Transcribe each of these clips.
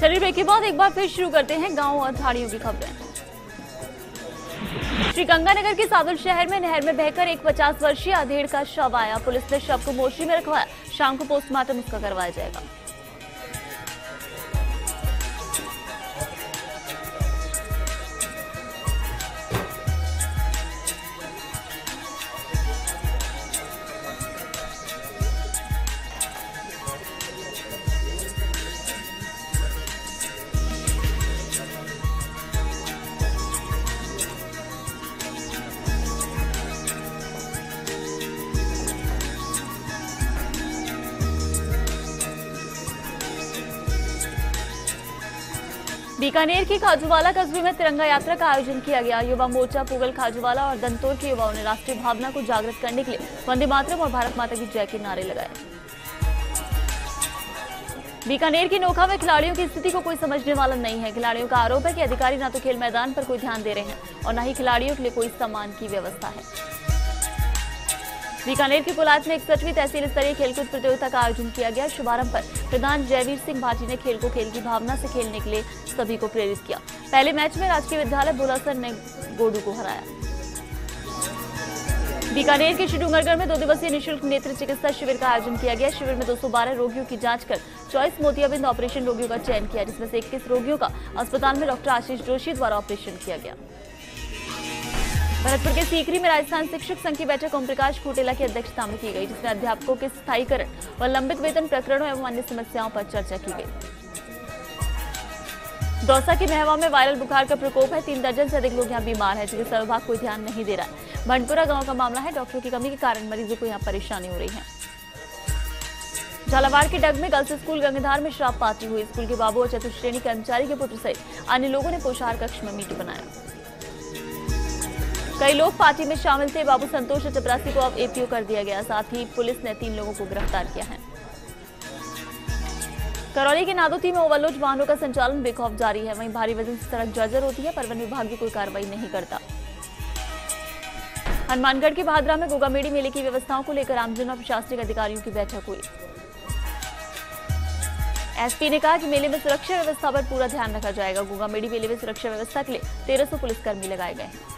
शरीर ब्रेक के बाद एक बार फिर शुरू करते हैं गांव और झाड़ियों की खबरें। श्रीगंगानगर के सादुल शहर में नहर में बहकर एक 50 वर्षीय अधेड़ का शव आया। पुलिस ने शव को मोर्चरी में रखवाया। शाम को पोस्टमार्टम उसका करवाया जाएगा। बीकानेर के खाजूवाला कस्बे में तिरंगा यात्रा का आयोजन किया गया। युवा मोर्चा, पुगल, खाजूवाला और दंतोर के युवाओं ने राष्ट्रीय भावना को जागृत करने के लिए वंदे मातरम और भारत माता की जय के नारे लगाए। बीकानेर के नोखा में खिलाड़ियों की स्थिति को कोई समझने वाला नहीं है। खिलाड़ियों का आरोप है कि अधिकारी न तो खेल मैदान पर कोई ध्यान दे रहे हैं और न ही खिलाड़ियों के लिए कोई सम्मान की व्यवस्था है। बीकानेर की कुलात में 61वीं तहसील स्तरीय खेलकूद प्रतियोगिता का आयोजन किया गया। शुभारंभ पर प्रधान जयवीर सिंह भाटी ने खेल को खेल की भावना से खेलने के लिए सभी को प्रेरित किया। पहले मैच में राजकीय विद्यालय बुलासर ने गोडू को हराया। बीकानेर के डूंगरगढ़ में 2 दिवसीय निःशुल्क नेत्र चिकित्सा शिविर का आयोजन किया गया। शिविर में 212 रोगियों की जांच कर 24 मोतियाबिंद ऑपरेशन रोगियों का चयन किया, जिसमें से 21 रोगियों का अस्पताल में डॉक्टर आशीष जोशी द्वारा ऑपरेशन किया गया। भरतपुर के सीकरी में राजस्थान शिक्षक संघ की बैठक ओम प्रकाश खोटेला की अध्यक्षता में की गई, जिसमें अध्यापकों के स्थायीकरण व लंबित वेतन प्रकरणों एवं अन्य समस्याओं पर चर्चा की गई। दौसा के महवा में वायरल बुखार का प्रकोप है। 3 दर्जन से अधिक लोग यहाँ बीमार हैं। चिकित्सा विभाग कोई ध्यान नहीं दे रहा है। भंडपुरा गांव का मामला है। डॉक्टरों की कमी के कारण मरीजों को यहाँ परेशानी हो रही है। झालावाड़ के डग में गर्ल्स स्कूल गंगाधार में शराब पार्टी हुई। स्कूल के बाबू और चतुश्रेणी कर्मचारी के पुत्र सहित अन्य लोगों ने पोषाहार कक्ष में मीट बनाया। कई लोग पार्टी में शामिल थे। बाबू संतोष और चपरासी को अब एपीओ कर दिया गया। साथ ही पुलिस ने 3 लोगों को गिरफ्तार किया है। करौली के नादोती में ओवरलोड वाहनों का संचालन बेखौफ जारी है। वहीं भारी वजन से सड़क जर्जर होती है, पर वन विभाग भी कोई कार्रवाई नहीं करता। हनुमानगढ़ के भादरा में गोगामेड़ी मेले की व्यवस्थाओं को लेकर आमजन और प्रशासनिक अधिकारियों की बैठक हुई। एसपी ने कहा कि मेले में सुरक्षा व्यवस्था पर पूरा ध्यान रखा जाएगा। गोगामेड़ी मेले में सुरक्षा व्यवस्था के लिए 1300 पुलिसकर्मी लगाए गए हैं।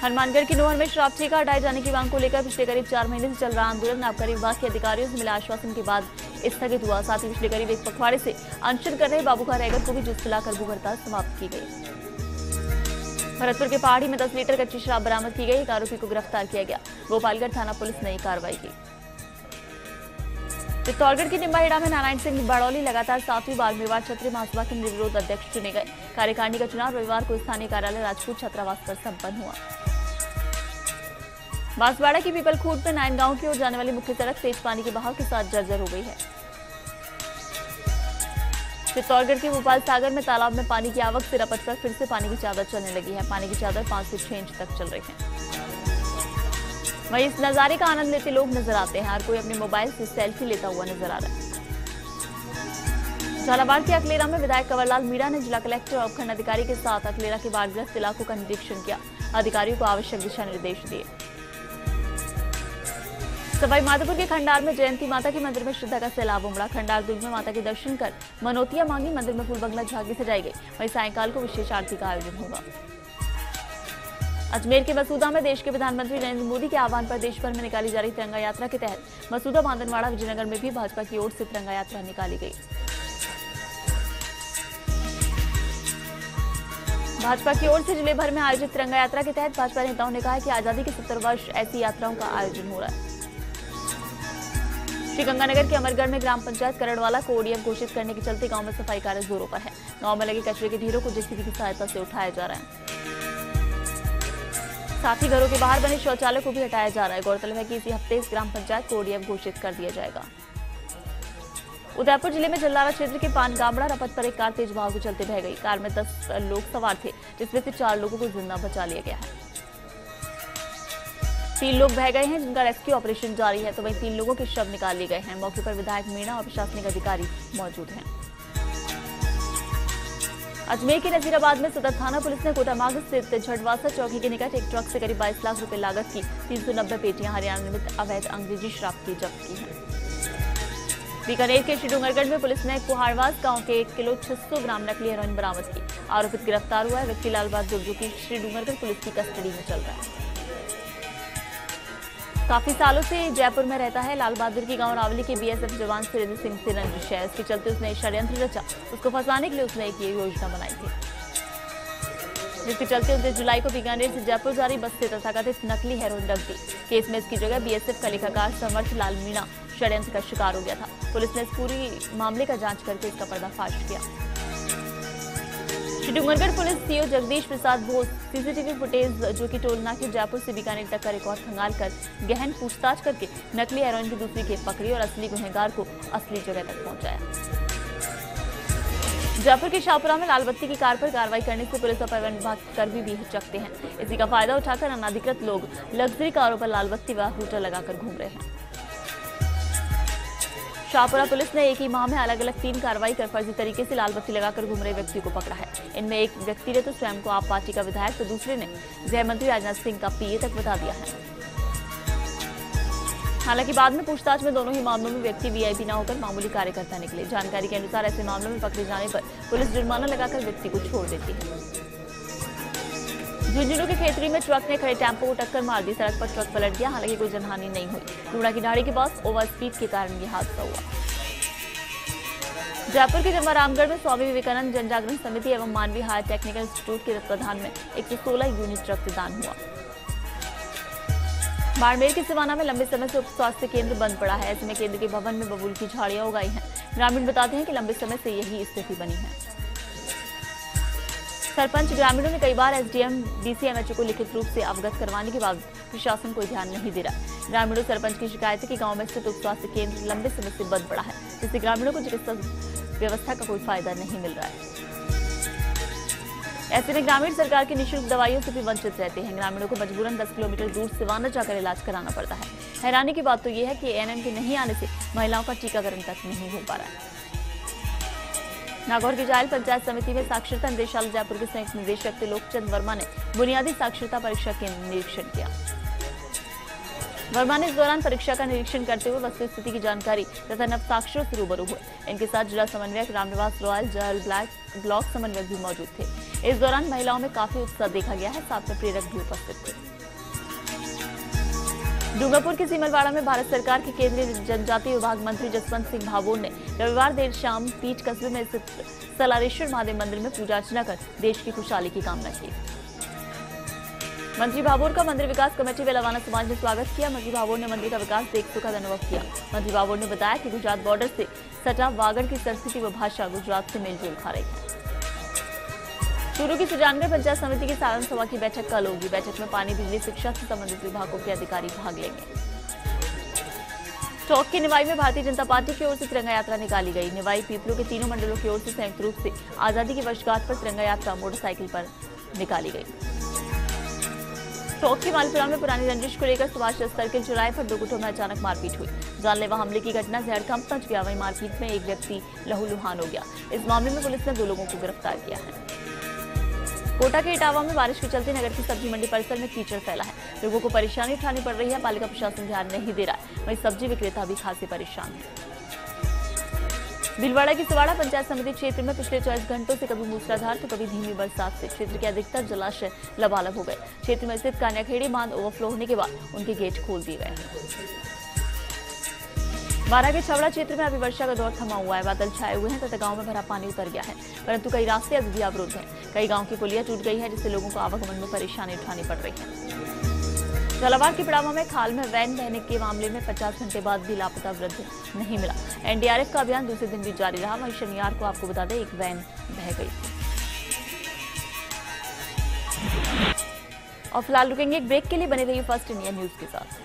हनुमानगढ़ की नोहर में शराब ठेका हटाए जाने की मांग को लेकर पिछले करीब 4 महीने से चल रहा आंदोलन आबकारी विभाग के अधिकारियों से मिला आश्वासन के बाद स्थगित हुआ। साथ ही पिछले करीब 1 पखवाड़े से अनशन कर रहे बाबूखा रैगर को भी जूस पिलाकर भूख हड़ताल समाप्त की गई। भरतपुर के पहाड़ी में 10 लीटर कच्ची शराब बरामद की गई। एक आरोपी को गिरफ्तार किया गया। गोपालगढ़ थाना पुलिस ने नई कार्रवाई की। चित्तौड़गढ़ की निम्बाहेड़ा में नारायण सिंह बड़ौली लगातार 7वीं बार मेवाड़ क्षत्रिय महासभा के निर्विरोध अध्यक्ष चुने गए। कार्यकारिणी का चुनाव रविवार को स्थानीय कार्यालय राजपूत छात्रावास पर संपन्न हुआ। बांसवाड़ा की पीपल खूट में नायनगांव की ओर जाने वाली मुख्य सड़क तेज पानी के बहाव के साथ जर्जर हो गई है। चित्तौड़गढ़ के भोपाल सागर में तालाब में पानी की आवक से रपट पर फिर से पानी की चादर चलने लगी है। पानी की चादर 5 से 6 इंच तक चल रही है। वहीं इस नजारे का आनंद लेते लोग नजर आते हैं। हर कोई अपने मोबाइल से सेल्फी लेता हुआ नजर आ रहा है। झालावाड़ के अकलेरा में विधायक कंवरलाल मीणा ने जिला कलेक्टर और उपखंड अधिकारी के साथ अकलेरा के बाढ़ग्रस्त इलाकों का निरीक्षण किया। अधिकारियों को आवश्यक दिशा निर्देश दिए। सवाई माधोपुर के खंडार में जयंती माता के मंदिर में श्रद्धा का सैलाब उमड़ा। खंडार दुर्ग में माता के दर्शन कर मनोतियां मांगी। मंदिर में फूल बंगला झांकी सजाई गई। वहीं सायंकाल को विशेष आरती का आयोजन होगा। अजमेर के मसूदा में देश के प्रधानमंत्री नरेंद्र मोदी के आह्वान पर देश भर में निकाली जा रही तिरंगा यात्रा के तहत मसूदा, बांदनवाड़ा, विजयनगर में भी भाजपा की ओर से तिरंगा यात्रा निकाली गई। भाजपा की ओर से जिले भर में आयोजित तिरंगा यात्रा के तहत भाजपा नेताओं ने कहा कि आजादी के 70 वर्ष ऐसी यात्राओं का आयोजन हो रहा है। श्रीगंगानगर के अमरगढ़ में ग्राम पंचायत करड़वाला को ओडीएफ घोषित करने के चलते गांव में सफाई कार्य जोरों पर है। गांव में लगे कचरे के ढेरों को जेसीबी की सहायता से उठाया जा रहा है। साथ ही घरों के बाहर बने शौचालय को भी हटाया जा रहा है। गौरतलब है कि इसी हफ्ते इस ग्राम पंचायत को ओडीएफ घोषित कर दिया जाएगा। उदयपुर जिले में जल्लारा क्षेत्र के पान गामड़ा रपट पर एक कार तेज बहाव के चलते बह गई। कार में 10 लोग सवार थे, जिसमें से 4 लोगों को जिंदा बचा लिया गया है। 3 लोग बह गए हैं, जिनका रेस्क्यू ऑपरेशन जारी है, तो वहीं 3 लोगों के शव निकाल लिए गए हैं। मौके पर विधायक मीणा और प्रशासनिक अधिकारी मौजूद हैं। अजमेर के नजीराबाद में सदर थाना पुलिस ने कोटामाग स्थित झड़वासा चौकी के निकट एक ट्रक से करीब 22 लाख रुपए लागत की 390 पेटियां हरियाणा निर्मित अवैध अंग्रेजी शराब की जब्त की हैं। बीकानेर के श्रीडूंगरगढ़ में पुलिस ने कुहाड़वास गांव के 1 किलो 600 ग्राम नकली हेरोइन बरामद की। आरोपित गिरफ्तार हुआ है। व्यक्ति लाल बहादुर जो कि श्रीडूंगरगढ़ पुलिस की कस्टडी में चल रहा है। काफी सालों से जयपुर में रहता है। लाल बहादुर की गांव रावली के बीएसएफ जवान सुरेंद्र सिंह से रंजिश है। इसके चलते उसने षड्यंत्र रचा। उसको फंसाने के लिए उसने एक योजना बनाई थी, जिसके चलते 29 जुलाई को बीकानेर से जयपुर जा रही बस से तथाकथित नकली हेरोइन रख दी। केस में इसकी जगह बीएसएफ का लेखाकार समर्थ लाल मीणा षड्यंत्र का शिकार हो गया था। पुलिस ने इस पूरी मामले का जांच करके इसका पर्दाफाश किया। Sridungargarh police CO Jagdish Prasad Bose CCTV footage जो कि टोलनाके जयपुर से बीकानेर तक का रिकॉर्ड खंगाल कर गहन पूछताछ करके नकली हेरोइन की दूसरी खेप पकड़ी और असली गुनहगार को असली जगह तक पहुंचाया। जयपुर के शाहपुरा में लाल बत्ती की कार पर कार्रवाई करने से पुलिस और परिवहन विभाग के कर्मी भी हिचकते हैं। इसी का फायदा उठाकर अनाधिकृत लोग लग्जरी कारों पर लाल बत्ती व हूटर लगाकर घूम रहे हैं। शाहपुरा पुलिस ने एक ही माह में अलग अलग 3 कार्रवाई कर फर्जी तरीके से लाल बत्ती लगाकर घूम रहे व्यक्ति को पकड़ा है। इनमें एक व्यक्ति ने तो स्वयं को आप पार्टी का विधायक तो दूसरे ने गृह मंत्री राजनाथ सिंह का पीए तक बता दिया है। हालांकि बाद में पूछताछ में दोनों ही मामलों में व्यक्ति वीआईपी न होकर मामूली कार्यकर्ता निकले। जानकारी के अनुसार ऐसे मामलों में पकड़े जाने पर पुलिस जुर्माना लगाकर व्यक्ति को छोड़ देती है। झुंझुनू के खेतरी में ट्रक ने खड़े टेम्पो को टक्कर मार दी। सड़क पर ट्रक पलट गया। हालांकि कोई जनहानि नहीं हुई। लूड़ा की ढाड़ी के पास ओवर स्पीड के कारण यह हादसा हुआ। जयपुर के जमवारामगढ़ में स्वामी विवेकानंद जन जागरण समिति एवं मानवीय हायर टेक्निकल इंस्टीट्यूट के तत्वाधान में 116 यूनिट रक्तदान हुआ। बाड़मेर के सिवाना में लंबे समय से उप स्वास्थ्य केंद्र बंद पड़ा है। ऐसे में केंद्र के भवन में बबूल की झाड़ियां उगाई हैं। ग्रामीण बताते हैं कि लंबे समय से यही स्थिति बनी है। सरपंच ग्रामीणों ने कई बार एसडीएम डीसीएमएचओ को लिखित रूप से अवगत करवाने के बाद प्रशासन कोई ध्यान नहीं दे रहा। ग्रामीणों सरपंच की शिकायत है कि गांव में स्थित उप स्वास्थ्य केंद्र लंबे समय से बंद पड़ा है, जिससे ग्रामीणों को चिकित्सा व्यवस्था का कोई फायदा नहीं मिल रहा है। ऐसे में ग्रामीण सरकार की निःशुल्क दवाइयों से भी वंचित रहते हैं। ग्रामीणों को मजबूरन 10 किलोमीटर दूर सिवाना जाकर इलाज कराना पड़ता है। हैरानी की बात तो यह है कि एएनएम के नहीं आने से महिलाओं का टीकाकरण तक नहीं हो पा रहा है। नागौर की जायल पंचायत समिति में साक्षरता निदेशालय जयपुर के संयुक्त निदेशक त्रिलोकचंद वर्मा ने बुनियादी साक्षरता परीक्षा के निरीक्षण किया। वर्मा ने इस दौरान परीक्षा का निरीक्षण करते हुए वस्तुस्थिति की जानकारी तथा नवसाक्षरों से रूबरू हुए। इनके साथ जिला समन्वयक रामनिवास रॉयल जायल ब्लॉक समन्वयक भी मौजूद थे। इस दौरान महिलाओं में काफी उत्साह देखा गया है। साथ में प्रेरक भी उपस्थित थे। डूंगरपुर के सीमलवाड़ा में भारत सरकार के केंद्रीय जनजातीय विभाग मंत्री जसवंत सिंह भाभोर ने रविवार देर शाम पीच कस्बे में स्थित सलारेश्वर महादेव मंदिर में पूजा अर्चना कर देश की खुशहाली की कामना की। मंत्री भाभोर का मंदिर विकास कमेटी व लवाना समाज ने स्वागत किया। मंत्री भाभोर ने मंदिर का विकास देख सुखद अनुभव किया। मंत्री भाभोर ने बताया कि गुजरात बॉर्डर से सटा वागड़ की संस्कृति व भाषा गुजरात से मेलजोल खा रही है। चूरू की सुजानगढ़ पंचायत समिति की साधारण सभा की बैठक कल होगी। बैठक में पानी, बिजली, शिक्षा से संबंधित विभागों के अधिकारी भाग लेंगे। टोंक के निवाई में भारतीय जनता पार्टी की ओर से तिरंगा यात्रा निकाली गई। निवाई पीपलों के तीनों मंडलों की ओर से संयुक्त रूप से आजादी की वर्षगांठ पर तिरंगा यात्रा मोटरसाइकिल पर निकाली गई। टोंक के मालपुरा में पुरानी रंजिश को लेकर सुभाष सर्किल चौराहे पर 2 गुटों में अचानक मारपीट हुई। जानलेवा हमले की घटना से हड़कंप मच गया। वहीं मारपीट में एक व्यक्ति लहूलुहान हो गया। इस मामले में पुलिस ने 2 लोगों को गिरफ्तार किया है। कोटा के इटावा में बारिश के चलते नगर की सब्जी मंडी परिसर में कीचड़ फैला है। लोगों को परेशानी उठानी पड़ रही है। पालिका प्रशासन ध्यान नहीं दे रहा है। वहीं सब्जी विक्रेता भी खासे परेशान है। भीलवाड़ा की सवाड़ा पंचायत समिति क्षेत्र में पिछले 24 घंटों से कभी मूसलाधार तो कभी धीमी बरसात से क्षेत्र के अधिकतर जलाशय लबालब हो गए। क्षेत्र में स्थित कान्याखेड़ी बांध ओवरफ्लो होने के बाद उनके गेट खोल दिए गए हैं। बारा के छवड़ा क्षेत्र में अभी वर्षा का दौर थमा हुआ है। बादल छाए हुए हैं तथा गांव में भरा पानी उतर गया है, परंतु कई रास्ते अभी भी अवरुद्ध हैं। कई गांव की पुलिया टूट गई है, जिससे लोगों को आवागमन में परेशानी उठानी पड़ रही है। झालावाड़ के पिड़ावा में खाल में वैन बहने के मामले में 50 घंटे बाद भी लापता वृद्ध नहीं मिला। एनडीआरएफ का अभियान दूसरे दिन भी जारी रहा। वहीं शनिवार को आपको बता दें एक वैन बह गई थी। और फिलहाल रुकेंगे एक ब्रेक के लिए। बने रहिए फर्स्ट इंडिया न्यूज के साथ।